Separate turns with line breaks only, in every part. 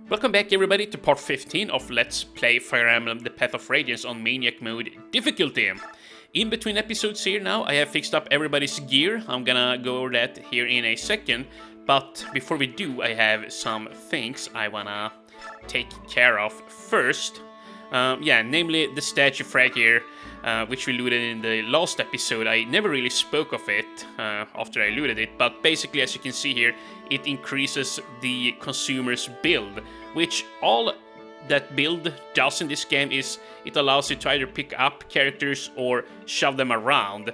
Welcome back everybody to part 15 of Let's Play Fire Emblem The Path of Radiance on Maniac mode difficulty. In between episodes here now, I have fixed up everybody's gear. I'm gonna go over that here in a second. But before we do, I have some things I wanna take care of first. Namely the statue frag here, which we looted in the last episode. I never really spoke of it after I looted it, but basically, as you can see here, it increases the consumer's build, which all that build does in this game is it allows you to either pick up characters or shove them around.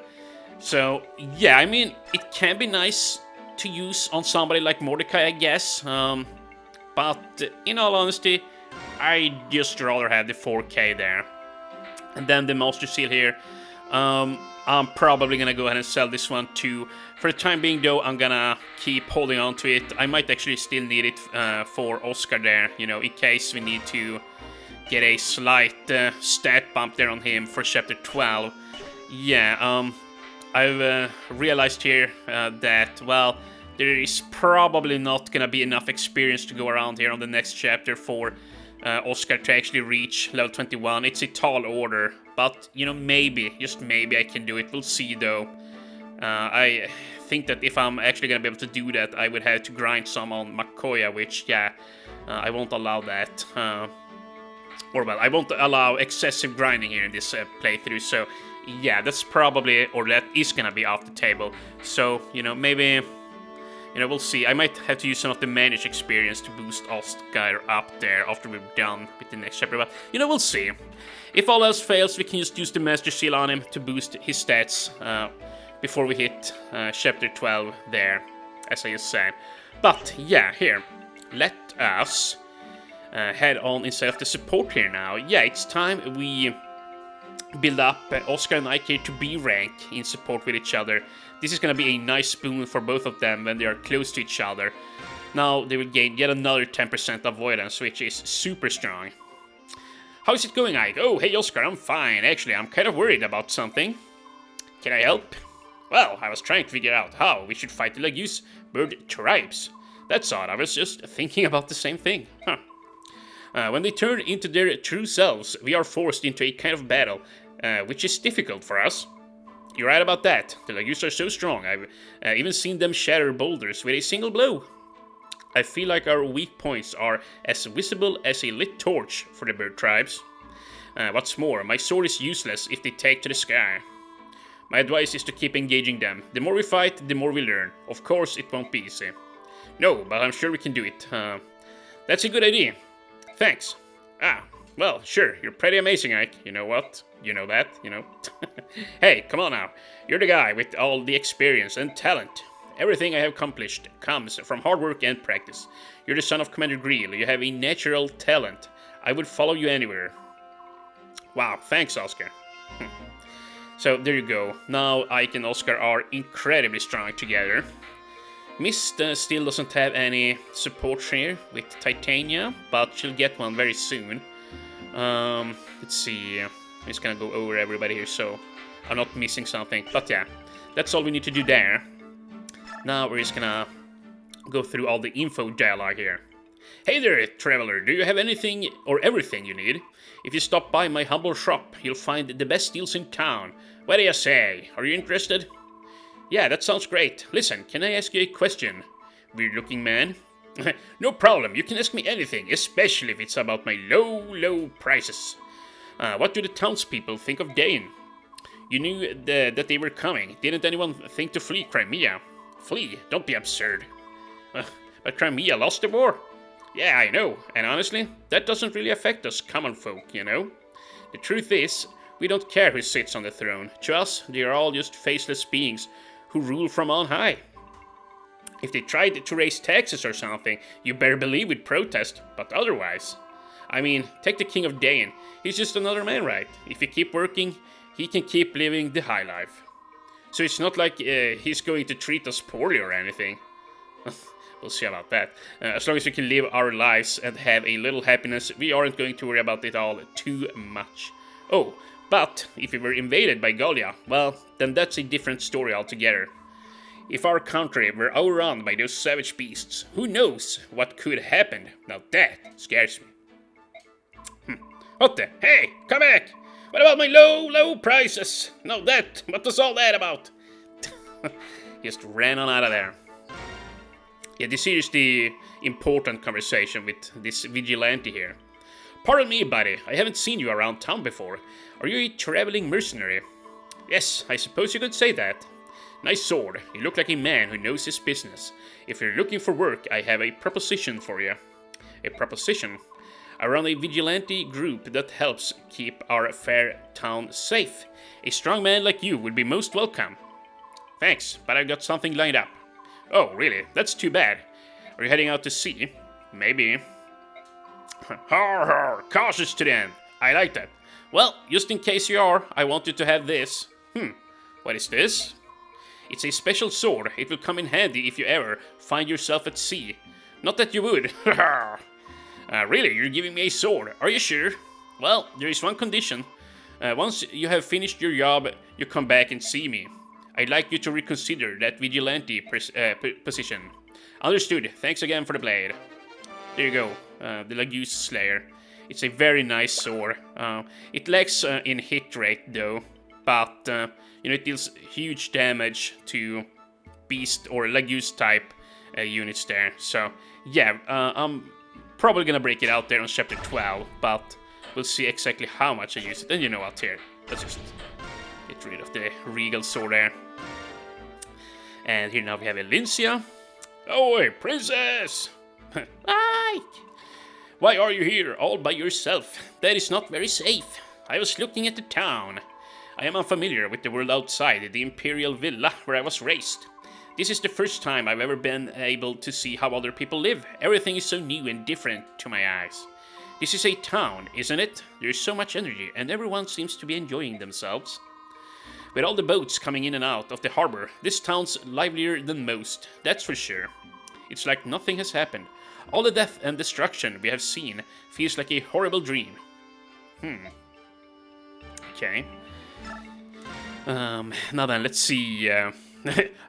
So yeah, I mean, it can be nice to use on somebody like Mordecai, I guess, but in all honesty, I just rather have the 4K there. And then the Master Seal here, I'm probably gonna go ahead and sell this one too. For the time being though, I'm gonna keep holding on to it. I might actually still need it for Oscar there, you know, in case we need to get a slight stat bump there on him for Chapter 12. Yeah, I've realized here that, well, there is probably not gonna be enough experience to go around here on the next chapter for Oscar to actually reach level 21. It's a tall order, but, you know, maybe, just maybe I can do it. We'll see, though. I think that if I'm actually gonna be able to do that, I would have to grind some on Makoya, which, yeah, I won't allow that. Or, well, I won't allow excessive grinding here in this playthrough, so, yeah, that's probably, or that is gonna be off the table. So, you know, maybe... You know, we'll see. I might have to use some of the Maniac experience to boost Oscar up there after we're done with the next chapter, but, you know, we'll see. If all else fails, we can just use the Master Seal on him to boost his stats before we hit Chapter 12 there, as I just said. But, yeah, here, let us head on inside of the support here now. Yeah, it's time we build up Oscar and Ike here to B rank in support with each other. This is gonna be a nice boon for both of them when they are close to each other. Now they will gain yet another 10% avoidance, which is super strong. How's it going, Ike? Oh, hey Oscar, I'm fine. Actually, I'm kind of worried about something. Can I help? Well, I was trying to figure out how we should fight the Laguse bird tribes. That's odd, I was just thinking about the same thing. When they turn into their true selves, we are forced into a kind of battle, which is difficult for us. You're right about that. The Laguse are so strong, I've even seen them shatter boulders with a single blow. I feel like our weak points are as visible as a lit torch for the bird tribes. What's more, my sword is useless if they take to the sky. My advice is to keep engaging them. The more we fight, the more we learn. Of course, it won't be easy. No, but I'm sure we can do it. That's a good idea. Thanks. Well, sure, you're pretty amazing, Ike. You know what? You know that, you know? Hey, come on now. You're the guy with all the experience and talent. Everything I have accomplished comes from hard work and practice. You're the son of Commander Greel. You have a natural talent. I would follow you anywhere. Wow, thanks, Oscar. So, there you go. Now Ike and Oscar are incredibly strong together. Mist still doesn't have any support here with Titania, but she'll get one very soon. Let's see. I'm just gonna go over everybody here so I'm not missing something. But yeah, that's all we need to do there. Now we're just gonna go through all the info dialogue here. Hey there, traveler. Do you have anything or everything you need? If you stop by my humble shop, you'll find the best deals in town. What do you say? Are you interested? Yeah, that sounds great. Listen, can I ask you a question? Weird-looking man. No problem, you can ask me anything, especially if it's about my low prices. What do the townspeople think of Dane? You knew that they were coming. Didn't anyone think to flee Crimea? Flee? Don't be absurd. But Crimea lost the war? Yeah, I know, and honestly, that doesn't really affect us common folk, you know? The truth is, we don't care who sits on the throne. To us, they are all just faceless beings who rule from on high. If they tried to raise taxes or something, you better believe we'd protest, but otherwise... I mean, take the King of Dane. He's just another man, right? If he keep working, he can keep living the high life. So it's not like he's going to treat us poorly or anything. We'll see about that. As long as we can live our lives and have a little happiness, we aren't going to worry about it all too much. Oh, but if we were invaded by Galia, well, then that's a different story altogether. If our country were overrun by those savage beasts, who knows what could happen? Now that scares me. What the? Hey, come back! What about my low prices? No, what was all that about? Just ran on out of there. Yeah, this here is the important conversation with this vigilante here. Pardon me, buddy, I haven't seen you around town before. Are you a traveling mercenary? Yes, I suppose you could say that. Nice sword, you look like a man who knows his business. If you're looking for work, I have a proposition for you. A proposition? I run a vigilante group that helps keep our fair town safe. A strong man like you would be most welcome. Thanks, but I've got something lined up. Oh, really? That's too bad. Are you heading out to sea? Maybe. Har har, cautious to the end. I like that. Well, just in case you are, I want you to have this. What is this? It's a special sword. It will come in handy if you ever find yourself at sea. Not that you would. Really, you're giving me a sword. Are you sure? Well, there is one condition. Once you have finished your job, you come back and see me. I'd like you to reconsider that vigilante position. Understood. Thanks again for the blade. There you go. The Lagoose Slayer. It's a very nice sword. It lacks in hit rate though, but it deals huge damage to beast or Lagoose type units there. So yeah, I'm probably gonna break it out there on chapter 12, but we'll see exactly how much I use it. And you know what, here, let's just get rid of the regal sword there. And here now we have Elincia. Oh, hey, princess! Ike! Why are you here all by yourself? That is not very safe. I was looking at the town. I am unfamiliar with the world outside the imperial villa where I was raised. This is the first time I've ever been able to see how other people live. Everything is so new and different to my eyes. This is a town, isn't it? There is so much energy and everyone seems to be enjoying themselves. With all the boats coming in and out of the harbor, this town's livelier than most, that's for sure. It's like nothing has happened. All the death and destruction we have seen feels like a horrible dream. Okay. Now then, let's see.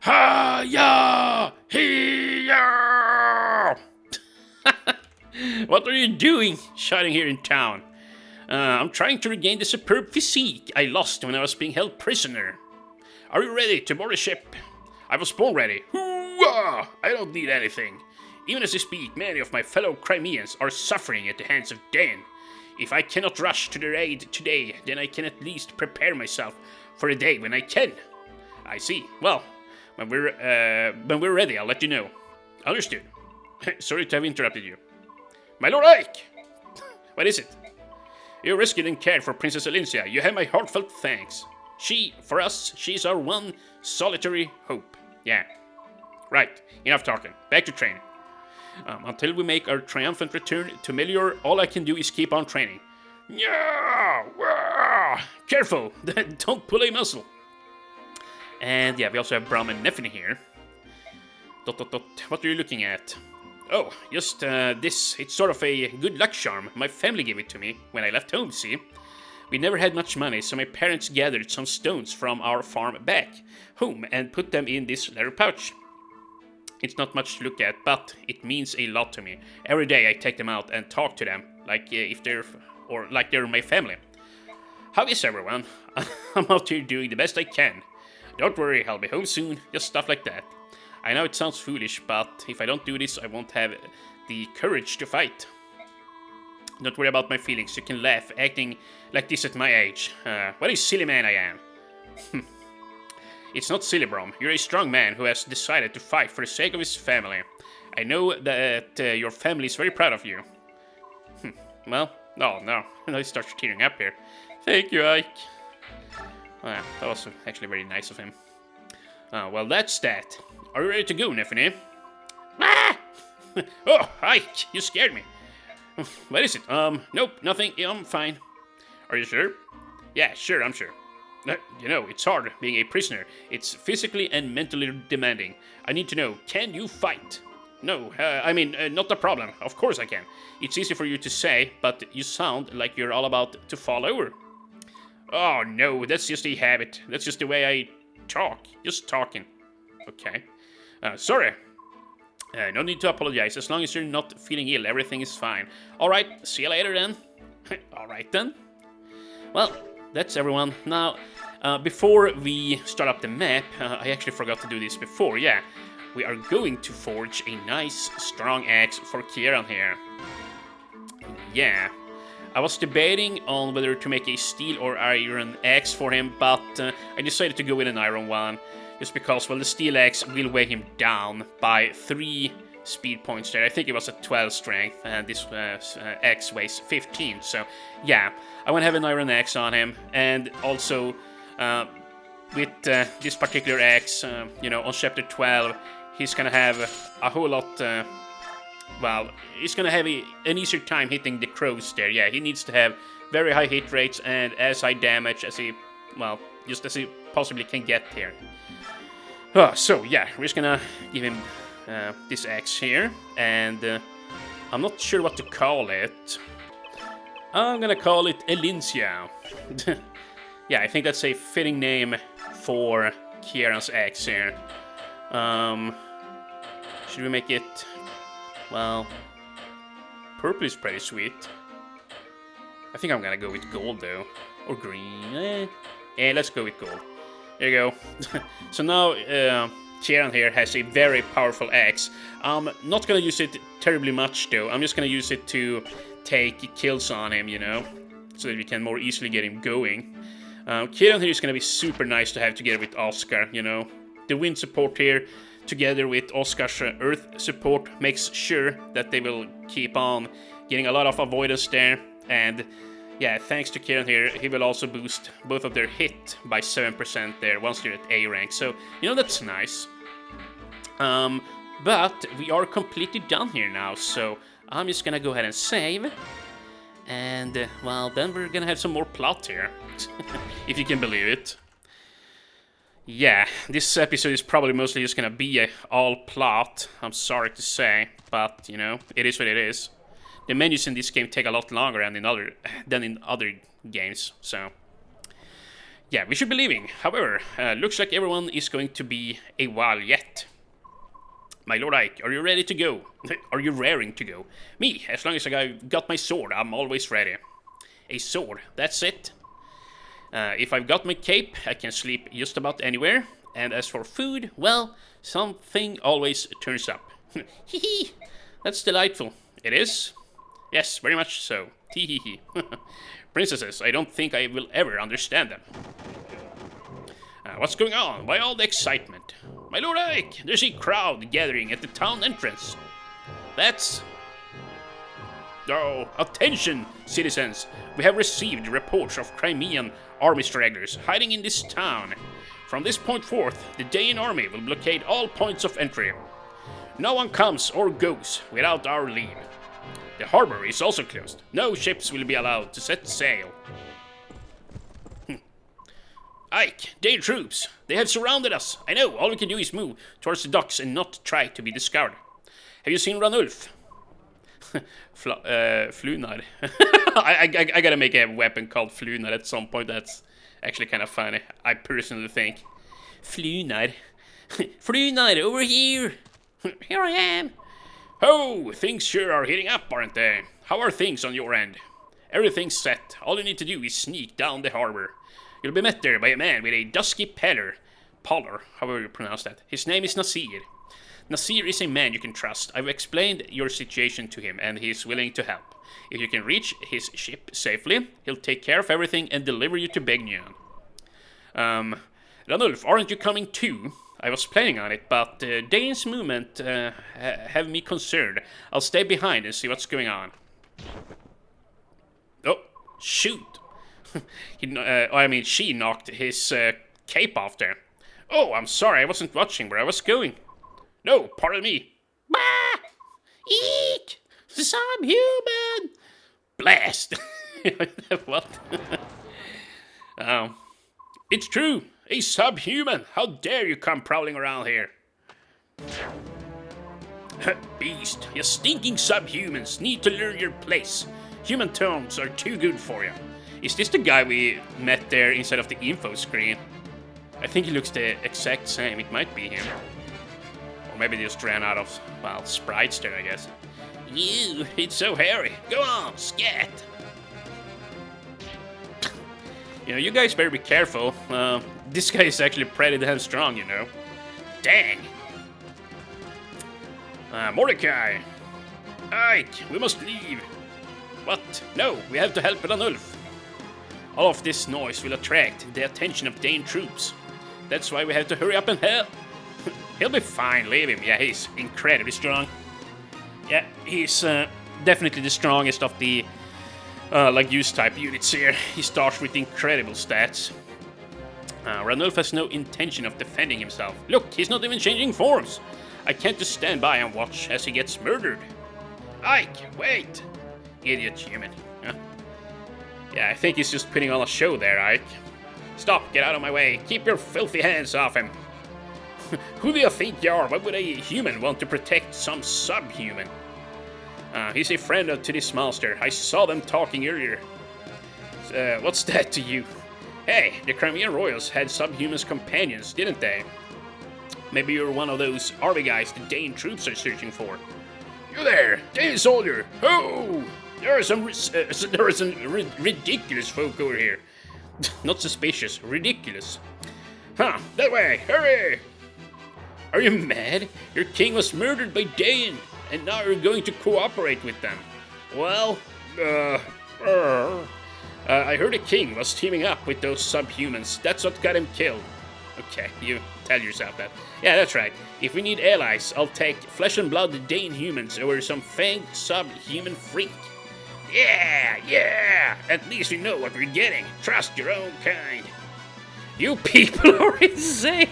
Ha-ya! He-ya! What are you doing shouting here in town? I'm trying to regain the superb physique I lost when I was being held prisoner. Are you ready to board a ship? I was born ready. Hoo-ah! I don't need anything. Even as I speak, many of my fellow Crimeans are suffering at the hands of Dan. If I cannot rush to their aid today, then I can at least prepare myself for a day when I can. I see. Well, when we're ready, I'll let you know. Understood. Sorry to have interrupted you. My Lord Ike! What is it? You rescued and cared for Princess Elincia. You have my heartfelt thanks. For us, she's our one solitary hope. Yeah. Right, enough talking. Back to training. Until we make our triumphant return to Melior, all I can do is keep on training. Yeah! Careful! Don't pull a muscle. And yeah, we also have Bram and Neffany here. What are you looking at? Oh, just this. It's sort of a good luck charm. My family gave it to me when I left home, see? We never had much money, so my parents gathered some stones from our farm back home and put them in this leather pouch. It's not much to look at, but it means a lot to me. Every day I take them out and talk to them, like they're my family. How is everyone? I'm out here doing the best I can. Don't worry, I'll be home soon, just stuff like that. I know it sounds foolish, but if I don't do this, I won't have the courage to fight. Don't worry about my feelings, you can laugh, acting like this at my age. What a silly man I am. It's not silly, Brom. You're a strong man who has decided to fight for the sake of his family. I know that your family is very proud of you. Well, oh no, I start tearing up here. Thank you, Ike. Well, that was actually very nice of him. Well, that's that. Are you ready to go, Neffany? Ah! Oh, Ike, you scared me. What is it? Nope, nothing. I'm fine. Are you sure? Yeah, sure, I'm sure. You know, it's hard being a prisoner. It's physically and mentally demanding. I need to know, can you fight? No, not a problem. Of course I can. It's easy for you to say, but you sound like you're all about to fall over. Oh no, that's just a habit. That's just the way I talk. Just talking. Okay. Sorry. No need to apologize. As long as you're not feeling ill, everything is fine. Alright, see you later then. Alright then. Well, that's everyone. Now, before we start up the map, I actually forgot to do this before, yeah. We are going to forge a nice, strong axe for Kieran here. Yeah. I was debating on whether to make a steel or iron axe for him, but I decided to go with an iron one. Just because, well, the steel axe will weigh him down by 3 speed points there. I think it was at 12 strength, and this axe weighs 15. So, yeah, I want to have an iron axe on him. And also, with this particular axe, you know, on chapter 12, he's going to have a whole lot... well, he's going to have an easier time hitting the crows there. Yeah, he needs to have very high hit rates and as high damage as he... well, just as he possibly can get here. So, yeah, we're just gonna give him this axe here, and I'm not sure what to call it. I'm gonna call it Elincia. Yeah, I think that's a fitting name for Kieran's axe here. Should we make it... well, purple is pretty sweet. I think I'm gonna go with gold, though. Or green. Let's go with gold. There you go. So now Kieran here has a very powerful axe. I'm not gonna use it terribly much though. I'm just gonna use it to take kills on him, you know, so that we can more easily get him going. Kieran here is gonna be super nice to have together with Oscar, you know. The wind support here, together with Oscar's earth support, makes sure that they will keep on getting a lot of avoidance there, and yeah, thanks to Kieran here, he will also boost both of their hit by 7% there once they're at A rank. So, you know, that's nice. But we are completely done here now, so I'm just gonna go ahead and save. And, well, then we're gonna have some more plot here, if you can believe it. Yeah, this episode is probably mostly just gonna be all plot, I'm sorry to say, but, you know, it is what it is. The menus in this game take a lot longer than in other games, so... yeah, we should be leaving. However, looks like everyone is going to be a while yet. My Lord Ike, are you ready to go? Are you raring to go? Me, as long as I got my sword, I'm always ready. A sword, that's it. If I've got my cape, I can sleep just about anywhere. And as for food, well, something always turns up. Hee that's delightful. It is? Yes, very much so. Tee-hee-hee. Princesses, I don't think I will ever understand them. What's going on? Why all the excitement? My Lord Ike, there's a crowd gathering at the town entrance. That's... oh, attention, citizens. We have received reports of Crimean army stragglers hiding in this town. From this point forth, the Dayan army will blockade all points of entry. No one comes or goes without our leave. The harbor is also closed. No ships will be allowed to set sail. Ike, Dane troops. They have surrounded us. I know, all we can do is move towards the docks and not try to be discovered. Have you seen Ranulf? Flunar. I gotta make a weapon called Flunar at some point. That's actually kind of funny, I personally think. Flunar. Flunar, over here. Here I am. Oh, things sure are heating up, aren't they? How are things on your end? Everything's set. All you need to do is sneak down the harbor. You'll be met there by a man with a dusky pallor, however you pronounce that. His name is Nasir. Nasir is a man you can trust. I've explained your situation to him, and he is willing to help. If you can reach his ship safely, he'll take care of everything and deliver you to Begnion. Ranulf, aren't you coming too? I was planning on it, but Dane's movement have me concerned. I'll stay behind and see what's going on. Oh, shoot. She knocked his cape off there. Oh, I'm sorry, I wasn't watching where I was going. No, pardon me. Bah! Eek! Subhuman! Blast! What? It's true. A subhuman. How dare you come prowling around here? Beast, you stinking subhumans need to learn your place. Human tones are too good for you. Is this the guy we met there inside of the info screen? I think he looks the exact same. It might be him. Or maybe they just ran out of, well, sprites there, I guess. You, it's so hairy. Go on, scat. You know, you guys better be careful. This guy is actually pretty damn strong, you know. Dang. Mordecai. Ike, we must leave. What? No, we have to help Ranulf. All of this noise will attract the attention of Dane troops. That's why we have to hurry up and help. He'll be fine, leave him. Yeah, he's incredibly strong. Yeah, he's definitely the strongest of the like use type units here. He starts with incredible stats. Ranulf has no intention of defending himself. Look, he's not even changing forms. I can't just stand by and watch as he gets murdered. Ike, wait! Idiot human. Huh? Yeah, I think he's just putting on a show there, Ike. Stop, get out of my way. Keep your filthy hands off him. Who do you think you are? Why would a human want to protect some subhuman? He's a friend to this monster. I saw them talking earlier. What's that to you? Hey, the Crimean royals had subhumans companions, didn't they? Maybe you're one of those army guys the Dane troops are searching for. You there, Dane soldier! Ho! There are some ridiculous folk over here. Not suspicious, ridiculous. Huh, that way, hurry! Are you mad? Your king was murdered by Dane, and now you're going to cooperate with them. Well, I heard the king was teaming up with those subhumans. That's what got him killed. Okay, you tell yourself that. Yeah, that's right. If we need allies, I'll take flesh and blood Dane humans over some fanged subhuman freak. Yeah! At least we know what we're getting. Trust your own kind. You people are insane!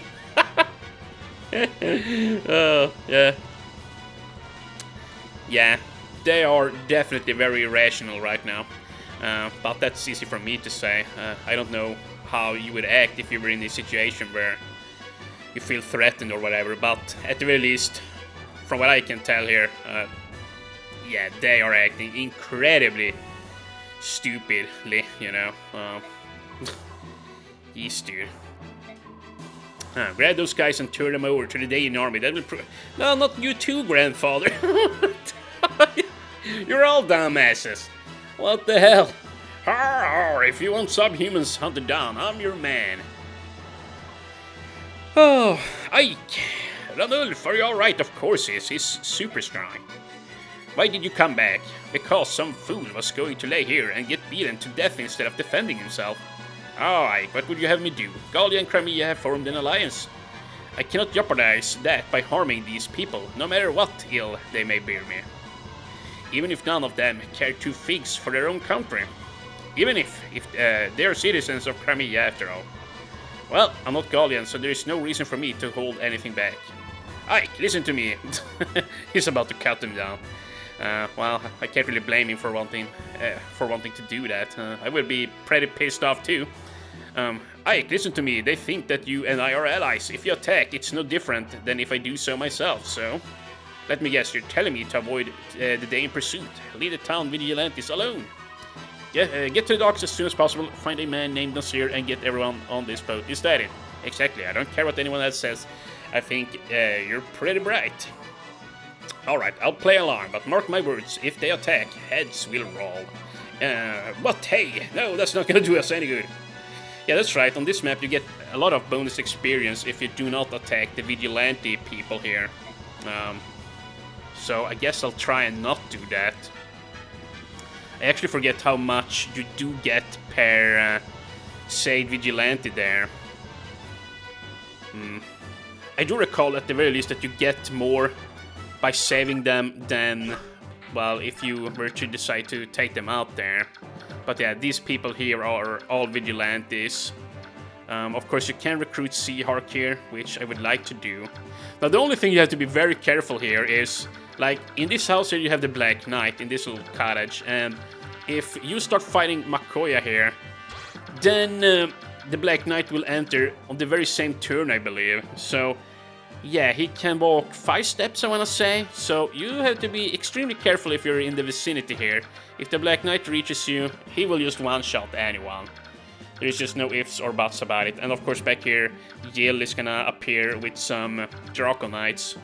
Oh, yeah. Yeah, they are definitely very irrational right now. But that's easy for me to say. I don't know how you would act if you were in this situation where you feel threatened or whatever, but at the very least, from what I can tell here, yeah, they are acting incredibly stupidly, you know. Yes, dude. Grab those guys and turn them over to the Dane army. That will No, not you too, grandfather. You're all dumbasses. What the hell? If you want subhumans hunted down, I'm your man. Oh, Ike. Ranulf, are you alright? Of course he is. He's super strong. Why did you come back? Because some fool was going to lay here and get beaten to death instead of defending himself. Oh, Ike, what would you have me do? Gallia and Crimea have formed an alliance. I cannot jeopardize that by harming these people, no matter what ill they may bear me. Even if none of them care two figs for their own country. Even if they're citizens of Crimea after all. Well, I'm not Gallian, so there is no reason for me to hold anything back. Ike, listen to me. He's about to cut them down. Well, I can't really blame him for wanting to do that. I would be pretty pissed off too. Ike, listen to me. They think that you and I are allies. If you attack, it's no different than if I do so myself, so... Let me guess, you're telling me to avoid the Dane pursuit. Leave the town vigilantes alone. Get to the docks as soon as possible, find a man named Nasir, and get everyone on this boat. Is that it? Exactly, I don't care what anyone else says. I think you're pretty bright. Alright, I'll play along, but mark my words, if they attack, heads will roll. But hey, no, that's not gonna do us any good. Yeah, that's right, on this map you get a lot of bonus experience if you do not attack the vigilante people here. So I guess I'll try and not do that. I actually forget how much you do get per saved vigilante there. I do recall at the very least that you get more by saving them than, well, if you were to decide to take them out there. But yeah, these people here are all vigilantes. Of course, you can recruit Seahawk here, which I would like to do. Now, the only thing you have to be very careful here is, like, in this house here you have the Black Knight, in this little cottage, and if you start fighting Makoya here, then the Black Knight will enter on the very same turn, I believe. So, yeah, he can walk 5 steps, I wanna say, so you have to be extremely careful if you're in the vicinity here. If the Black Knight reaches you, he will just one-shot anyone. There's just no ifs or buts about it. And of course back here, Yale is gonna appear with some Draco Knights.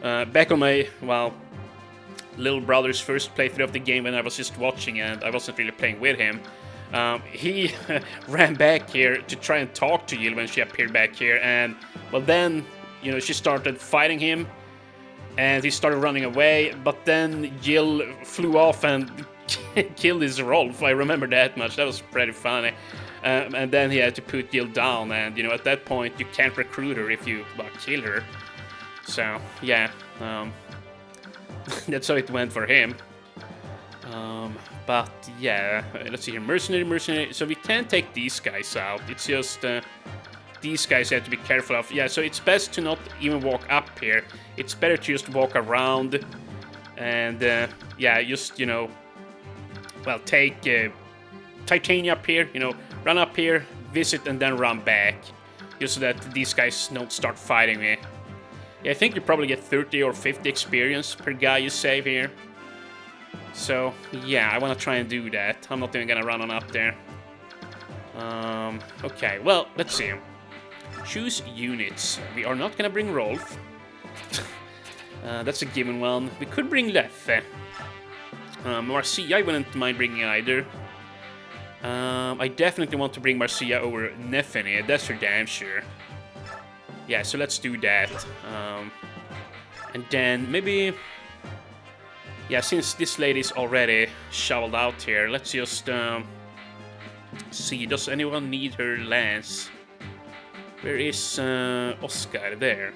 Back on my, well, little brother's first playthrough of the game when I was just watching and I wasn't really playing with him, he ran back here to try and talk to Jill when she appeared back here, and, well, then, you know, she started fighting him, and he started running away, but then Jill flew off and killed his Rolf. I remember that much. That was pretty funny. And then he had to put Jill down, and, you know, at that point, you can't recruit her if you, well, kill her. So, yeah, that's how it went for him. But, yeah, let's see here. Mercenary. So we can take these guys out. It's just these guys you have to be careful of. Yeah, so it's best to not even walk up here. It's better to just walk around and, yeah, just, you know, well, take Titania up here, you know, run up here, visit, and then run back. Just so that these guys don't start fighting me. Yeah, I think you probably get 30 or 50 experience per guy you save here. So, yeah, I want to try and do that. I'm not even going to run on up there. Okay, well, let's see. Choose units. We are not going to bring Rolf. That's a given one. We could bring Leffe. Marcia, I wouldn't mind bringing either. I definitely want to bring Marcia over Nefene. That's for damn sure. Yeah, so let's do that. And then maybe... Yeah, since this lady's already shoveled out here, let's just see. Does anyone need her lance? Where is Oscar? There.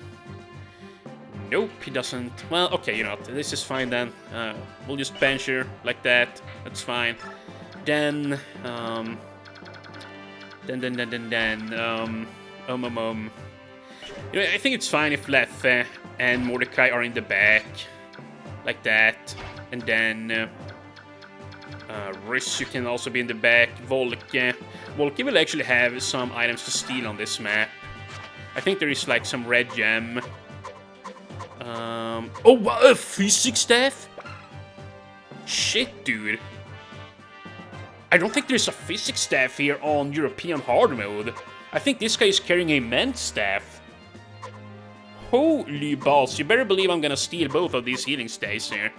Nope, he doesn't. Well, okay, you know what, this is fine then. We'll just bench her like that. That's fine. Then, you know, I think it's fine if Leffe and Mordecai are in the back, like that. And then, Rish, you can also be in the back. Volke will actually have some items to steal on this map. I think there is like some red gem. Oh, what, a physics staff? Shit, dude. I don't think there's a physics staff here on European hard mode. I think this guy is carrying a men's staff. Holy balls, you better believe I'm gonna steal both of these healing stays here.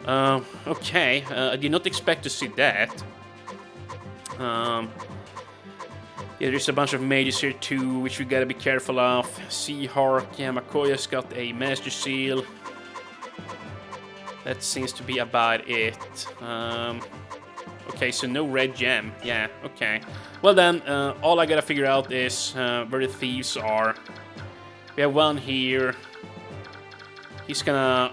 Okay, I did not expect to see that. Yeah, there's a bunch of mages here too, which we gotta be careful of. Seahawk, yeah, Makoya's got a Master Seal. That seems to be about it. Okay, so no red gem. Yeah, okay. Well then, all I gotta figure out is where the thieves are. We have one here. He's gonna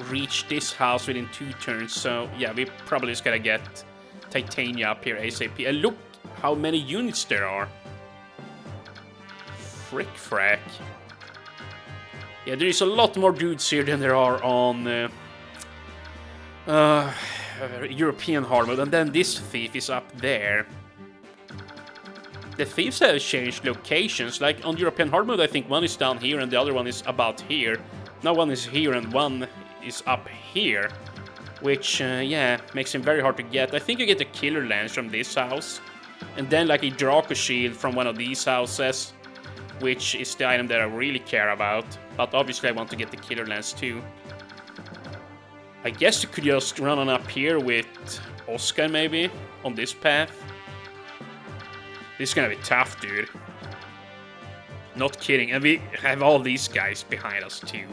reach this house within 2 turns, so yeah, we probably just gotta get Titania up here ASAP. And look how many units there are. Frick frack. Yeah, there is a lot more dudes here than there are on European hard mode, and then this thief is up there. The thieves have changed locations. Like on European hard mode, I think one is down here and the other one is about here. Now one is here and one is up here, which yeah, makes him very hard to get. I think you get a killer lance from this house, and then like a Draco shield from one of these houses, which is the item that I really care about. But obviously I want to get the killer lance too. I guess you could just run on up here with Oscar maybe, on this path. This is gonna be tough, dude. Not kidding, and we have all these guys behind us too.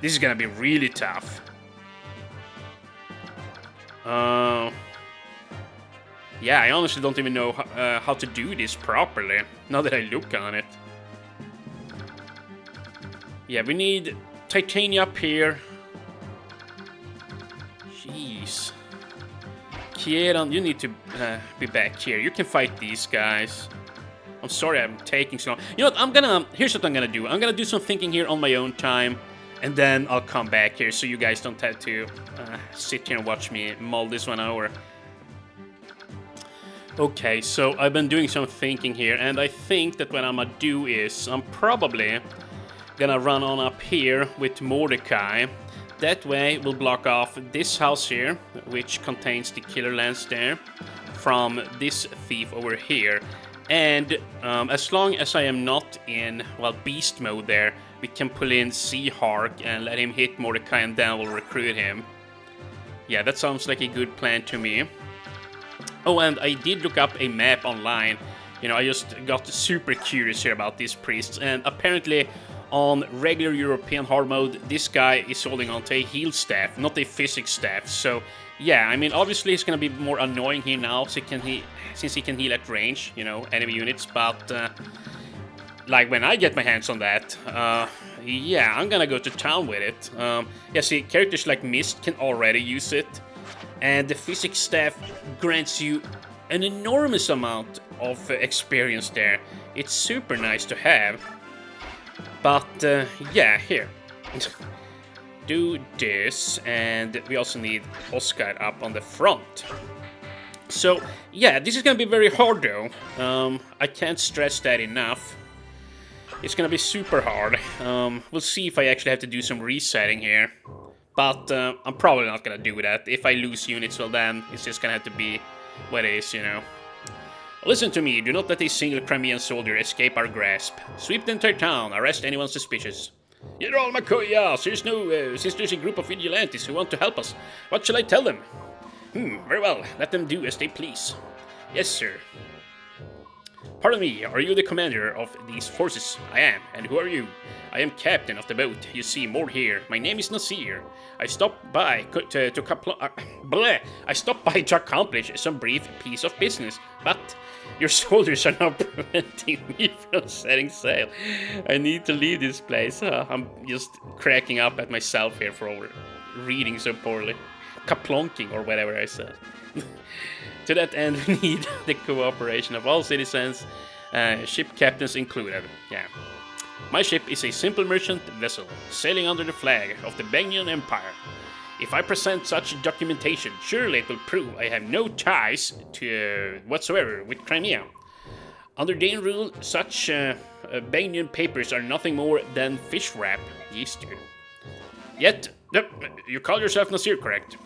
This is gonna be really tough. Yeah, I honestly don't even know how to do this properly, now that I look on it. Yeah, we need Titania up here. Jeez. Kieran, you need to be back here. You can fight these guys. I'm sorry I'm taking so long. You know what, here's what I'm gonna do. I'm gonna do some thinking here on my own time, and then I'll come back here so you guys don't have to sit here and watch me mull this one over. Okay, so I've been doing some thinking here, and I think that what I'm gonna do is I'm probably gonna run on up here with Mordecai. That way we'll block off this house here, which contains the killer lance there, from this thief over here. And as long as I am not in, well, beast mode there, we can pull in Seahawk and let him hit Mordecai, and then we'll recruit him. Yeah, that sounds like a good plan to me. Oh, and I did look up a map online. You know, I just got super curious here about these priests, and apparently on regular European hard mode, this guy is holding onto a heal staff, not a physics staff. So, yeah, I mean, obviously it's gonna be more annoying here now, since he can heal at range, you know, enemy units, but like when I get my hands on that, yeah, I'm gonna go to town with it. Yeah, see, characters like Mist can already use it, and the physics staff grants you an enormous amount of experience there. It's super nice to have. But, yeah, here. Do this, and we also need Oscar up on the front. So, yeah, this is gonna be very hard though. I can't stress that enough. It's gonna be super hard. We'll see if I actually have to do some resetting here. But I'm probably not gonna do that. If I lose units, well then, it's just gonna have to be what it is, you know. Listen to me, do not let a single Crimean soldier escape our grasp. Sweep the entire town, arrest anyone suspicious. General Makoya, since there's a group of vigilantes who want to help us, what shall I tell them? Very well, let them do as they please. Yes, sir. Pardon me, are you the commander of these forces? I am, and who are you? I am captain of the boat, you see, moored here. My name is Nasir. I stopped by to accomplish some brief piece of business, but your soldiers are now preventing me from setting sail. I need to leave this place. I'm just cracking up at myself here for reading so poorly. Kaplonking, or whatever I said. To that end, we need the cooperation of all citizens, ship captains included. Yeah. My ship is a simple merchant vessel, sailing under the flag of the Banyan Empire. If I present such documentation, surely it will prove I have no ties to whatsoever with Crimea. Under Dane rule, such Banyan papers are nothing more than fish wrap. Yes, dude. Yet, you call yourself Nasir, correct?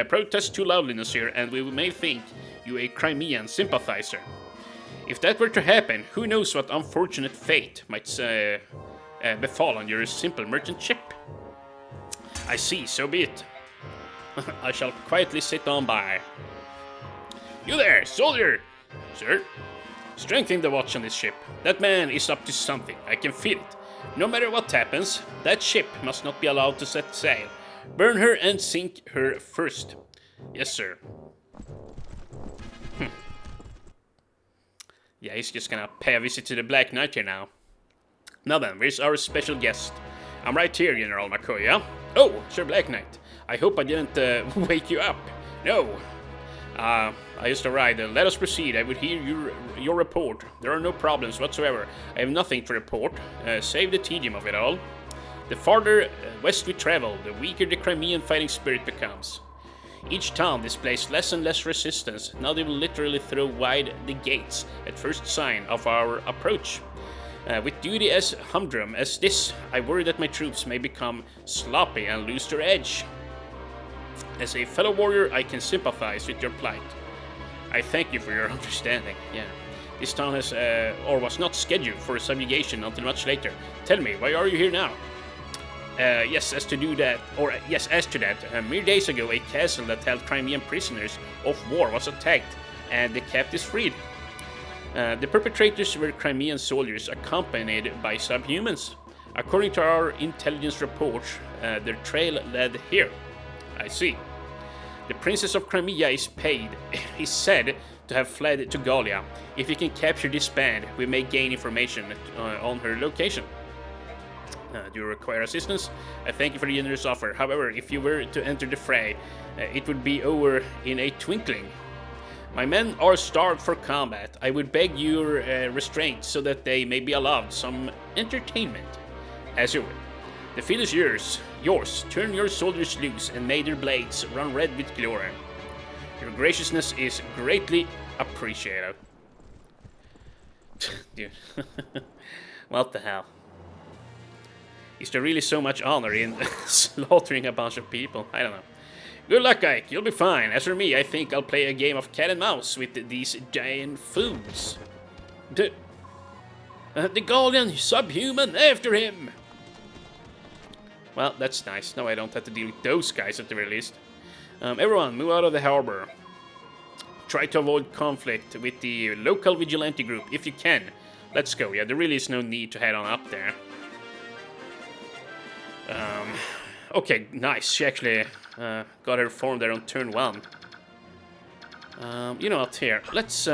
Protest too loudly, Nasir, and we may think you a Crimean sympathizer. If that were to happen, who knows what unfortunate fate might befall on your simple merchant ship? I see, so be it. I shall quietly sit on by. You there, soldier! Sir? Strengthen the watch on this ship. That man is up to something, I can feel it. No matter what happens, that ship must not be allowed to set sail. Burn her and sink her first. Yes, sir. Yeah, he's just gonna pay a visit to the Black Knight here now. Now then, where's our special guest? I'm right here, General Makoya. Oh, Sir Black Knight. I hope I didn't wake you up. No. I just arrived. Let us proceed. I would hear your report. There are no problems whatsoever. I have nothing to report, save the tedium of it all. The farther west we travel, the weaker the Crimean fighting spirit becomes. Each town displays less and less resistance. Now they will literally throw wide the gates at first sign of our approach. With duty as humdrum as this, I worry that my troops may become sloppy and lose their edge. As a fellow warrior, I can sympathize with your plight. I thank you for your understanding. Yeah, this town has, or was not scheduled for subjugation until much later. Tell me, why are you here now? As to that, mere days ago, a castle that held Crimean prisoners of war was attacked, and the captives freed. The perpetrators were Crimean soldiers accompanied by subhumans. According to our intelligence report, their trail led here. I see. The Princess of Crimea is said to have fled to Gallia. If we can capture this band, we may gain information on her location. Do you require assistance? I thank you for the generous offer. However, if you were to enter the fray, it would be over in a twinkling. My men are starved for combat. I would beg your restraint so that they may be allowed some entertainment. As you will. The field is yours. Turn your soldiers loose and may their blades run red with glory. Your graciousness is greatly appreciated. Dude. What the hell? Is there really so much honor in slaughtering a bunch of people? I don't know. Good luck, Ike. You'll be fine. As for me, I think I'll play a game of cat and mouse with these giant fools. The Gallian subhuman, after him! Well, that's nice. Now I don't have to deal with those guys at the very least. Everyone, move out of the harbor. Try to avoid conflict with the local vigilante group if you can. Let's go. Yeah, there really is no need to head on up there. Okay, nice. She actually got her form there on turn 1. You know what, here. Let's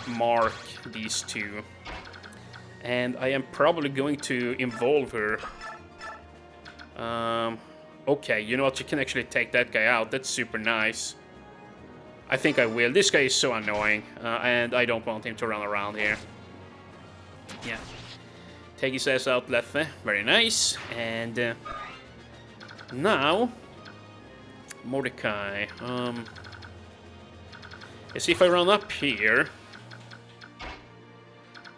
mark these two. And I am probably going to involve her. Okay, you know what, you can actually take that guy out. That's super nice. I think I will. This guy is so annoying, and I don't want him to run around here. Yeah. Take his ass out, Leffe. Very nice. And now, Mordecai. Let's see if I run up here.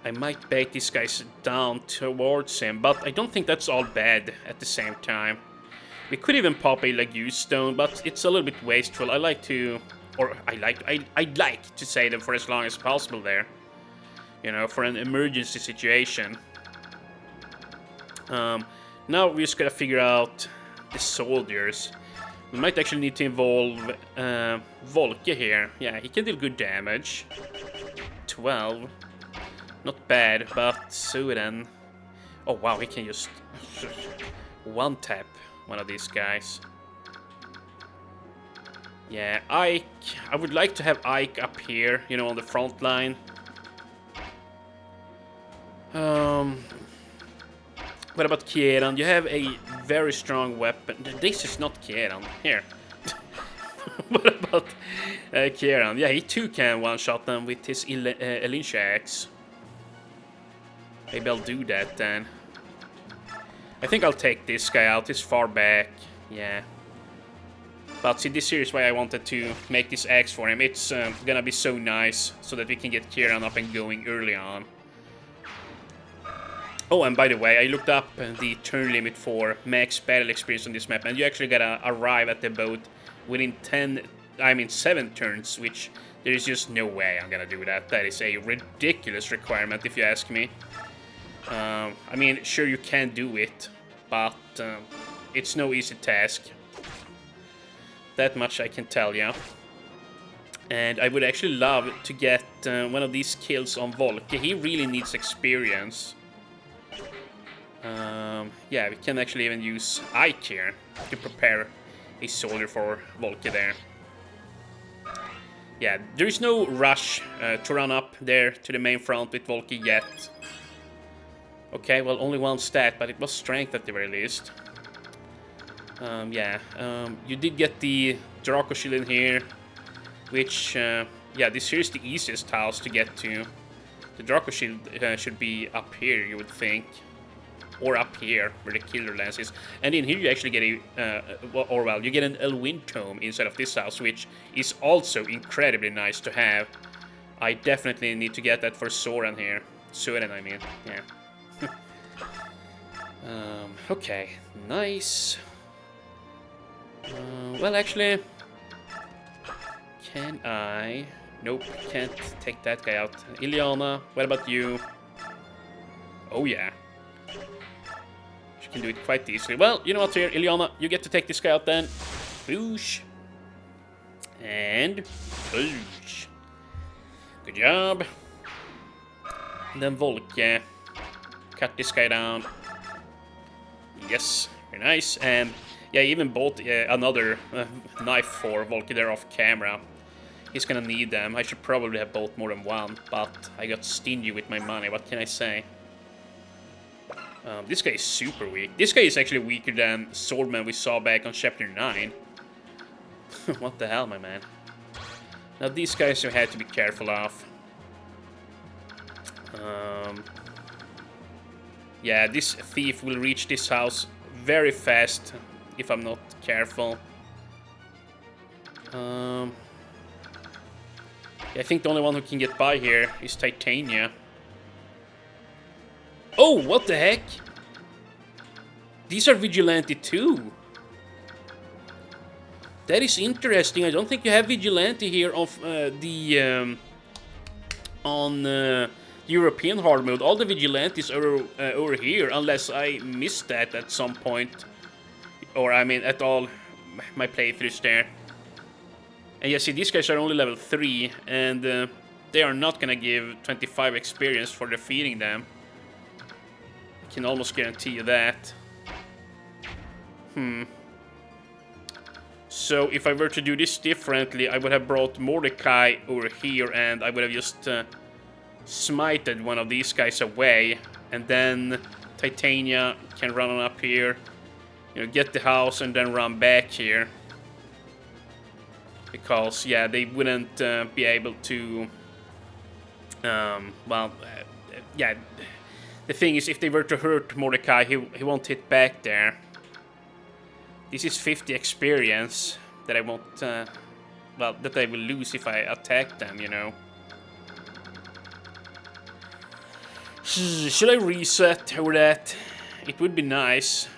I might bait these guys down towards him, but I don't think that's all bad at the same time. We could even pop a Lagoon Stone, but it's a little bit wasteful. I'd like to save them for as long as possible there. You know, for an emergency situation. Now we just gotta figure out the soldiers. We might actually need to involve Volke here. Yeah, he can deal good damage. 12. Not bad, but Sudan. Oh wow, he can just one-tap one of these guys. Yeah, Ike. I would like to have Ike up here, you know, on the front line. What about Kieran? You have a very strong weapon. This is not Kieran. Here. What about Kieran? Yeah, he too can one-shot them with his Elisha axe. Maybe I'll do that then. I think I'll take this guy out. He's far back. Yeah. But see, this here is why I wanted to make this axe for him. It's gonna be so nice so that we can get Kieran up and going early on. Oh, and by the way, I looked up the turn limit for max battle experience on this map, and you actually gotta arrive at the boat within 7 turns, which there is just no way I'm gonna do that. That is a ridiculous requirement, if you ask me. I mean, sure, you can do it, but it's no easy task. That much I can tell you. And I would actually love to get one of these kills on Volke. He really needs experience. Yeah, we can actually even use Ike here to prepare a soldier for Volke there. Yeah, there is no rush to run up there to the main front with Volke yet. Okay, well, only one stat, but it was strength at the very least. Yeah, you did get the Draco Shield in here, which, yeah, this here is the easiest house to get to. The Draco Shield should be up here, you would think. Or up here, where the Killer Lance is. And in here you actually get you get an Elwyn Tome inside of this house, which is also incredibly nice to have. I definitely need to get that for Soren here. Soren, I mean, yeah. Okay, nice. Well, actually, can I? Nope, can't take that guy out. Ileana, what about you? Oh yeah. She can do it quite easily. Well, you know what here, Ileana, you get to take this guy out then. Boosh. And boosh. Good job. And then Volke. Cut this guy down. Yes, very nice. And yeah, I even bought another knife for Volke there off camera. He's gonna need them. I should probably have bought more than one, but I got stingy with my money. What can I say? This guy is super weak. This guy is actually weaker than Swordman we saw back on Chapter 9. What the hell, my man? Now, these guys you had to be careful of. Yeah, this thief will reach this house very fast if I'm not careful. I think the only one who can get by here is Titania. Oh, what the heck? These are Vigilante too. That is interesting. I don't think you have Vigilante here of on European hard mode. All the Vigilantes are over here, unless I missed that at some point. Or, I mean, at all my playthroughs there. And yeah, see, these guys are only level 3, and they are not gonna give 25 experience for defeating them. I can almost guarantee you that. So if I were to do this differently, I would have brought Mordecai over here, and I would have just smited one of these guys away, and then Titania can run on up here, you know, get the house, and then run back here. Because, yeah, they wouldn't be able to... yeah, the thing is, if they were to hurt Mordecai, he won't hit back there. This is 50 experience that I won't, well, that I will lose if I attack them, you know. Should I reset over that? It would be nice.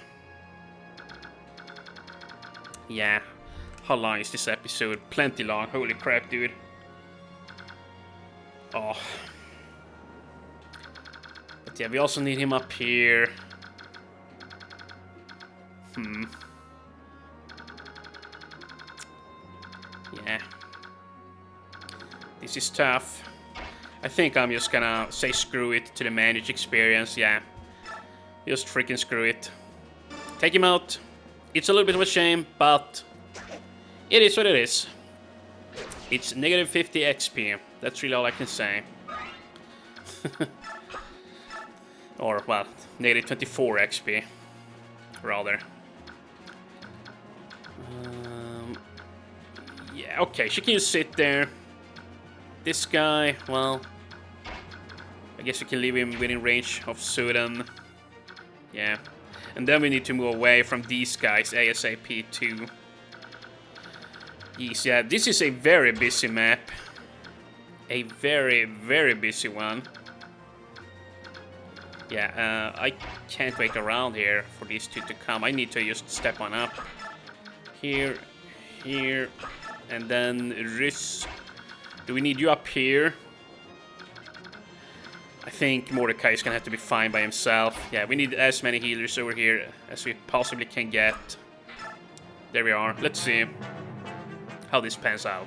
Yeah. How long is this episode? Plenty long. Holy crap, dude. Oh. But yeah, we also need him up here. Yeah. This is tough. I think I'm just gonna say screw it to the Maniac experience, yeah. Just freaking screw it. Take him out. It's a little bit of a shame, but it is what it is. It's negative 50 XP. That's really all I can say. Or, well, negative 24 XP, rather. Yeah, okay, she can just sit there. This guy, well, I guess we can leave him within range of Sudan. Yeah. And then we need to move away from these guys ASAP too. Yes, yeah, this is a very busy map. A very, very busy one. Yeah, I can't wait around here for these two to come. I need to just step on up. Here, here, and then Rys. Do we need you up here? I think Mordecai is gonna have to be fine by himself. Yeah, we need as many healers over here as we possibly can get. There we are. Let's see how this pans out.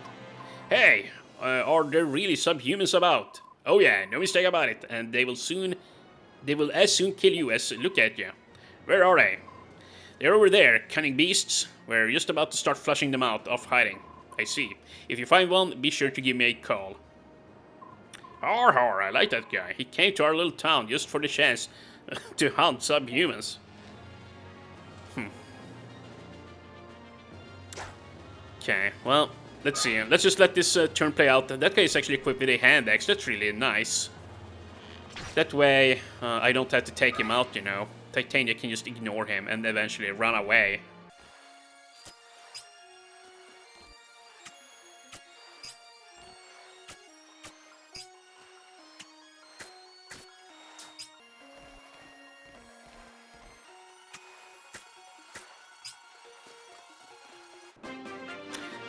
Hey, are there really subhumans about? Oh yeah, no mistake about it. And they will as soon kill you as look at you. Where are they? They're over there, cunning beasts. We're just about to start flushing them out of hiding. I see. If you find one, be sure to give me a call. Har har, I like that guy. He came to our little town just for the chance to hunt subhumans. Okay, well, let's see. Let's just let this turn play out. That guy is actually equipped with a hand axe. That's really nice. That way, I don't have to take him out, you know. Titania can just ignore him and eventually run away.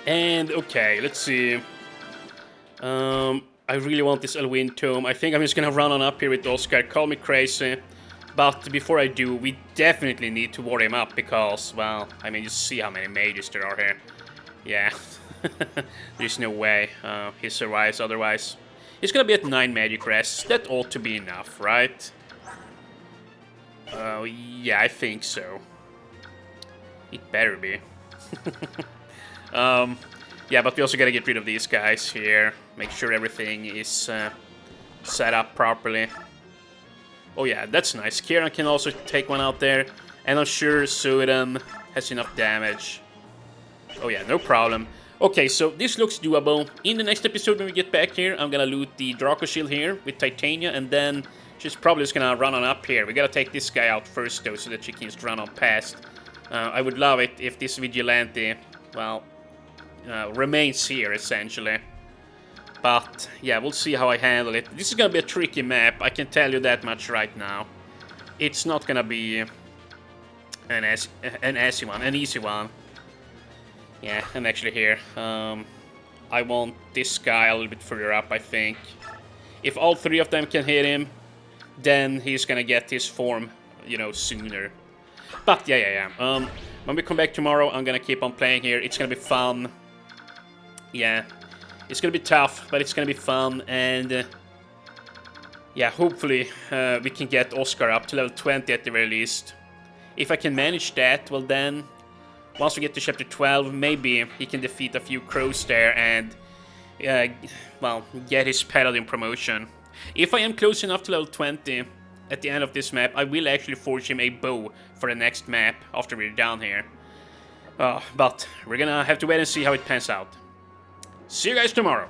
And, okay, let's see. I really want this Elwyn Tome. I think I'm just gonna run on up here with Oscar. Call me crazy. But before I do, we definitely need to ward him up because, well, I mean, just see how many mages there are here. Yeah. There's no way he survives otherwise. He's gonna be at 9 magic rests. That ought to be enough, right? Yeah, I think so. It better be. Yeah, but we also gotta get rid of these guys here. Make sure everything is set up properly. Oh yeah, that's nice. Kieran can also take one out there. And I'm sure Sudan has enough damage. Oh yeah, no problem. Okay, so this looks doable. In the next episode when we get back here, I'm gonna loot the Draco Shield here with Titania. And then she's probably just gonna run on up here. We gotta take this guy out first though, so that she can just run on past. I would love it if this Vigilante, well, remains here essentially. But yeah, we'll see how I handle it. This is gonna be a tricky map, I can tell you that much right now. It's not gonna be an easy one. Yeah, I'm actually here. I want this guy a little bit further up, I think. If all 3 of them can hit him, then he's gonna get his form, you know, sooner. But yeah. When we come back tomorrow, I'm gonna keep on playing here. It's gonna be fun. Yeah, it's gonna be tough, but it's gonna be fun, and yeah, hopefully we can get Oscar up to level 20 at the very least. If I can manage that, well then, once we get to chapter 12, maybe he can defeat a few crows there and, well, get his paladin promotion. If I am close enough to level 20 at the end of this map, I will actually forge him a bow for the next map after we're down here. But we're gonna have to wait and see how it pans out. See you guys tomorrow!